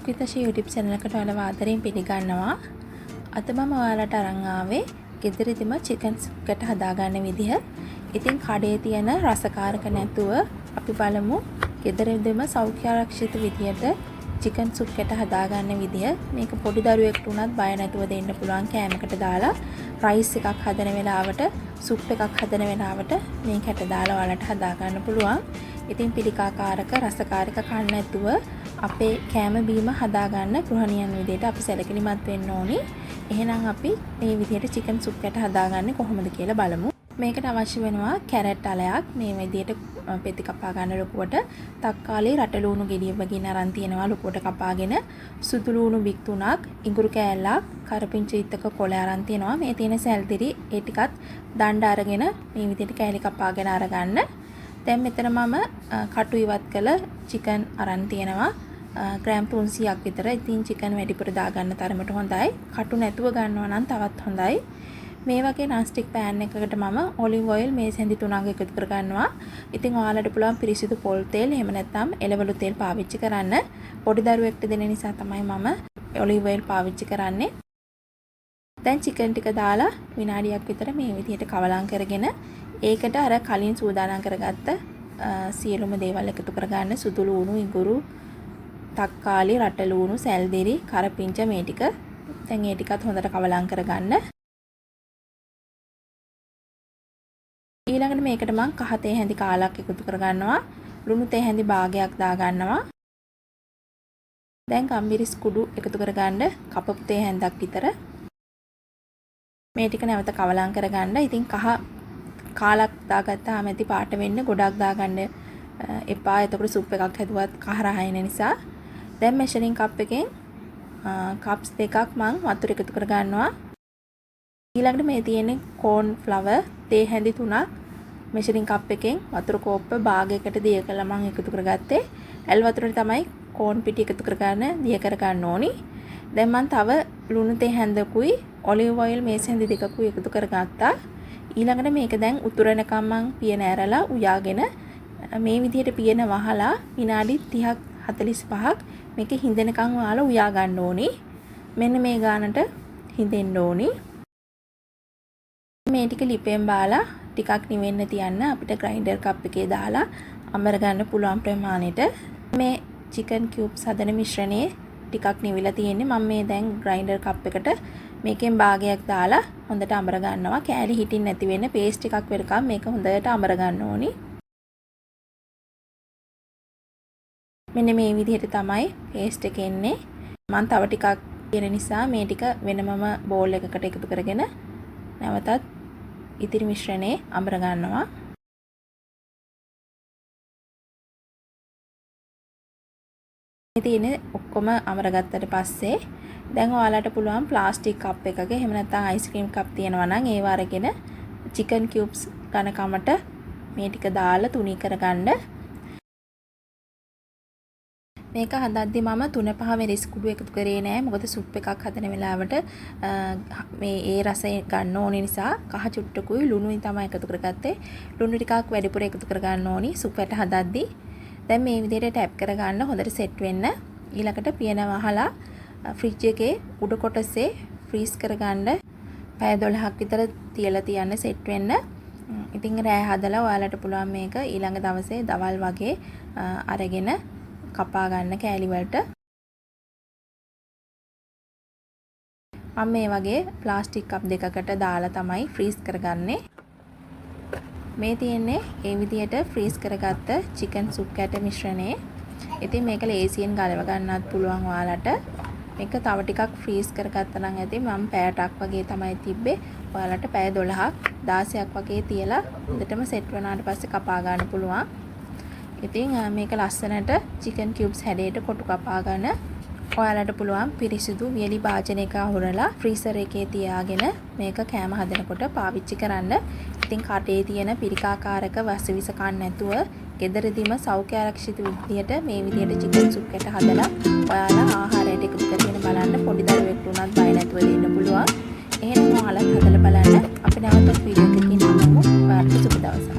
සුඛිතශ YouTube channel එකට ඔයාලව ආදරයෙන් පිළිගන්නවා. අද මම ඔයාලට අරන් ආවේ ගෙදරදිම chicken soup එක හදාගන්න විදිහ. ඉතින් කඩේ තියෙන රසකාරක නැතුව අපි බලමු ගෙදරදිම සෞඛ්‍ය ආරක්ෂිත විදියට chicken soup එක හදාගන්න විදිහ. මේක පොඩි දරුවෙකුට උනත් බය නැතුව දෙන්න පුළුවන් කෑමකට දාලා rice එකක් හදන වෙලාවට soup එකක් හදන වෙලාවට මේකට දාලා ඔයාලට හදාගන්න පුළුවන්. ඉතින් පිළිකාකාරක රසකාරක කන්න නැතුව අපේ කෑම බීම හදාගන්න ගෘහණියන් විදියට අපි සැලකිලිමත් වෙන්න ඕනි. එහෙනම් අපි මේ විදියට chicken soup එක හදාගන්නේ කොහොමද කියලා බලමු. මේකට අවශ්‍ය වෙනවා කැරට් අලයක් මේ විදියට පෙති කපා ගන්න ලොකුවට, තක්කාලි රටලුණු ගෙඩිය වගින් අරන් තියනවා ලොකුවට කපාගෙන, සුදු ලුණු බික් 3ක්, ඉඟුරු කෑල්ලක්, කරපිංචා ඉත්තක කොළ අරන් තියනවා. මේ තියෙන සැල්තිරි ඒ ටිකත් දණ්ඩ අරගෙන මේ විදියට කෑලි කපාගෙන අරගන්න. දැන් මෙතන මම කටු ඉවත් කළ chicken අරන් තියනවා. ග්‍රෑම් 300ක් විතර. ඉතින් chicken වැඩිපුර දාගන්න තරමට හොඳයි. කටු නැතුව ගන්නවා නම් තවත් හොඳයි. මේ වගේ non-stick pan එකකට මම olive oil මේ සැඳි 3ක් එකතු කර ගන්නවා. ඉතින් ඔයාලට පුළුවන් පිරිසිදු පොල් තෙල් එහෙම නැත්නම් එළවලු තෙල් පාවිච්චි කරන්න. පොඩි දරුවෙක්ට දෙන නිසා තමයි මම olive oil පාවිච්චි කරන්නේ. දැන් chicken ටික දාලා විනාඩියක් විතර මේ විදිහට කවලම් කරගෙන ඒකට අර කලින් සූදානම් කරගත්ත සියලුම දේවල් එකතු කරගන්න. සුදු ලුණු, ඉඟුරු, තක්කාලි, රටලුණු, සැල්දිරි, කරපිංචා මේ ටික. දැන් මේ ටිකත් හොඳට කවලම් කරගන්න. ඊළඟට මේකට මම කහ තේ හැඳි කාලක් එකතු කරගන්නවා. ලුණු තේ හැඳි භාගයක් දාගන්නවා. දැන් ගම්මිරිස් කුඩු එකතු කරගන්න කපපු තේ හැඳක් විතර. මේ ටික නැවත කවලම් කරගන්න. ඉතින් කහ කාලක් දාගත්තාම ඇති පාට වෙන්න, ගොඩක් දාගන්න එපා. එතකොට සුප් එකක් හැදුවත් කහ රහ එන නිසා. දැන් මෙෂරින් කප් එකෙන් කප්ස් දෙකක් මම වතුර එකතු කර ගන්නවා. ඊළඟට මේ තියෙන්නේ corn flour තේ හැඳි 3ක් මෙෂරින් කප් එකෙන් වතුර කෝප්ප භාගයකට දිය කළා මම එකතු කරගත්තේ. ඇල් වතුරේ තමයි corn පිටි එකතු කරගන්න දිය කර ගන්න ඕනි. දැන් මම තව ලුණු තේ හැඳකුයි olive oil මේ හැඳි දෙකකුයි එකතු කරගත්තා. ඊළඟට මේක දැන් උතුරනකම් මම පියන ඇරලා උයාගෙන මේ විදිහට පියන වහලා විනාඩි 30ක් 45ක් මේක හිඳෙනකම් ඔයාලා උයා ගන්න ඕනි. මෙන්න මේ ගානට හිඳෙන්න ඕනි. මේ ටික ලිපෙන් බාලා ටිකක් නිවෙන්න තියන්න. අපිට ග්‍රයින්ඩර් කප් එකේ දාලා අමර ගන්න පුළුවන් ප්‍රමාණයට මේ chicken cubes හදන මිශ්‍රණයේ ටිකක් නිවිලා තියෙන්නේ. මම මේ දැන් ග්‍රයින්ඩර් කප් එකට මේකෙන් භාගයක් දාලා හොඳට අමර ගන්නවා. කෑලි හිටින් නැති වෙන්න පේස්ට් එකක් වෙනකම් මේක හොඳට අමර ගන්න ඕනි. මෙන්න මේ විදිහට තමයි පේස්ට් එක එන්නේ. මම තව ටිකක් තියෙන නිසා මේ ටික වෙනමම බෝල් එකකට එකතු කරගෙන නැවතත් ඉතිරි මිශ්‍රණේ අමර ගන්නවා. මේ තියෙන ඔක්කොම අමරගත්තට පස්සේ දැන් ඔයාලට පුළුවන් ප්ලාස්ටික් කප් එකක එහෙම නැත්නම් අයිස්ක්‍රීම් කප් තියෙනවා නම් ඒව අරගෙන chicken cubes ඝනකමට මේ ටික දාලා තුනී කරගන්න. මේක හදද්දි මම 3-5 මෙරිස් කුඩු එකතු කරේ නෑ. මොකද සුප් එකක් හදන වෙලාවට මේ ඒ රසය ගන්න ඕන නිසා කහ චුට්ටකුයි ලුණුයි තමයි එකතු කරගත්තේ. ලුණු ටිකක් වැඩිපුර එකතු කරගන්න ඕනි සුප් එක හදද්දි. දැන් මේ විදිහට ටැප් කරගන්න හොඳට සෙට් වෙන්න. ඊළඟට පියන වහලා ෆ්‍රිජ් එකේ උඩ කොටසේ ෆ්‍රීස් කරගන්න. පැය 12ක් විතර තියලා තියන්න සෙට් වෙන්න. ඉතින් රෑ හදලා ඔයාලට පුළුවන් මේක ඊළඟ දවසේ දවල් වගේ අරගෙන කපා ගන්න කෑලි වලට. මම මේ වගේ ප්ලාස්ටික් කප් දෙකකට දාලා තමයි ෆ්‍රීස් කරගන්නේ. මේ තියෙන්නේ ඒ විදිහට ෆ්‍රීස් කරගත්ත chicken soup කැට මිශ්‍රණය. ඉතින් මේක ලේසියෙන් ගලව ගන්නත් පුළුවන් ඔයාලට. මේක තව ටිකක් ෆ්‍රීස් කරගත්තා නම් ඇති. මම පැයටක් වගේ තමයි තිබ්බේ. ඔයාලට පැය 12ක් 16ක් වගේ තියලා හොඳටම සෙට් වුණාට පස්සේ කපා ගන්න පුළුවන්. ඉතින් මේක ලස්සනට chicken cubes හැඩයට කොටු කපා ගන්න. ඔයාලට පුළුවන් පිරිසිදු වියලි භාජනයක අහුරලා ෆ්‍රීසර් එකේ තියාගෙන මේක කෑම හදනකොට පාවිච්චි කරන්න. ඉතින් කටේ තියෙන පිළිකාකාරක වසවිස කන්න නැතුව ගෙදරදීම සෞඛ්‍ය ආරක්ෂිත විදියට මේ විදියට chicken soup එක හදලා ඔයාලා ආහාරයට එකතු කරගෙන බලන්න. පොඩි දරුවෙක්ට උනත් බය නැතුව දෙන්න පුළුවන්. එහෙනම් ඔයාලත් හදලා බලන්න. අපි නැවතත් වීඩියෝ එකකින් හමුවෙමු. ඔයාලට සුබ දවසක්.